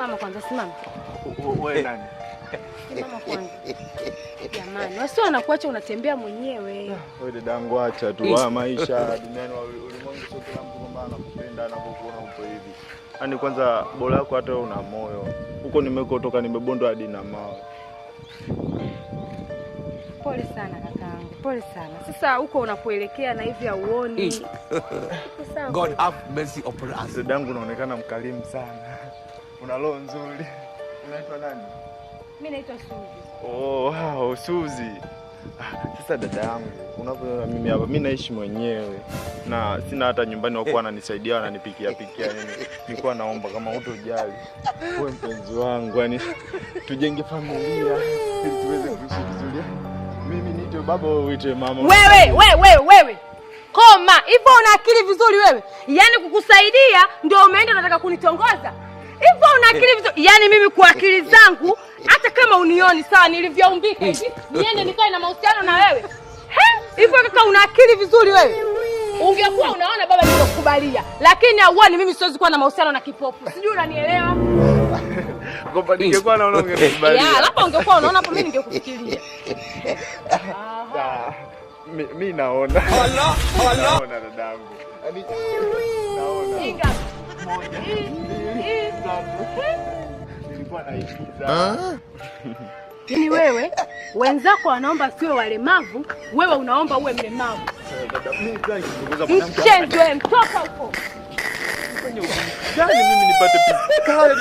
Simama kwanza, simama. Wewe nani? Simama kwanza. Jamani, wasio wanakuacha unatembea mwenyewe. Wewe dadangu acha tu maisha duniani ulimwengu sio kila mtu kwamba anakupenda anapokuona upo hivi. Yaani kwanza bora yako hata una moyo. Huko nimekotoka nimebondwa hadi na mawe. Pole sana kakaangu. Pole sana. Sasa huko unapoelekea na hivi hauoni. God have mercy upon us. Dadangu unaonekana mkarimu sana. Una roho nzuri. Unaitwa nani? Mimi naitwa Suzi. Oh, wow, Suzi. Sasa dada yangu, unapoona mimi hapa, mimi naishi mwenyewe na sina hata nyumbani wakuwa wananisaidia wananipikia nini. Nilikuwa naomba kama hutojali, wewe mpenzi wangu, yani tujenge familia ili tuweze kuishi vizuri. Mimi niite baba wewe uite mama. Wewe. Koma, hivyo una akili vizuri wewe? Yaani kukusaidia ndio umeenda unataka kunitongoza? Hivyo una akili vizuri? Yaani mimi kwa akili zangu hata kama unioni sawa nilivyoumbika hivi, niende nikae na mahusiano na wewe. Hivyo kaka una akili vizuri wewe? Ungekuwa unaona baba ningekukubalia, lakini hauoni mimi siwezi kuwa na mahusiano na kipofu. Sijui unanielewa? Kwamba ningekuwa naona ungekubalia. Labda ungekuwa unaona hapo mimi ningekufikiria. Mimi naona. Allah. Naona dadangu. Yaani naona. Inga. Nilikuwa naigiza. Yaani wewe wenzako wanaomba siwe walemavu, wewe unaomba uwe mlemavu. Dada mimi pia nikizungumza mwanamke. Mchenzi wewe, mtoka huko. Mimi nipate pesa kali.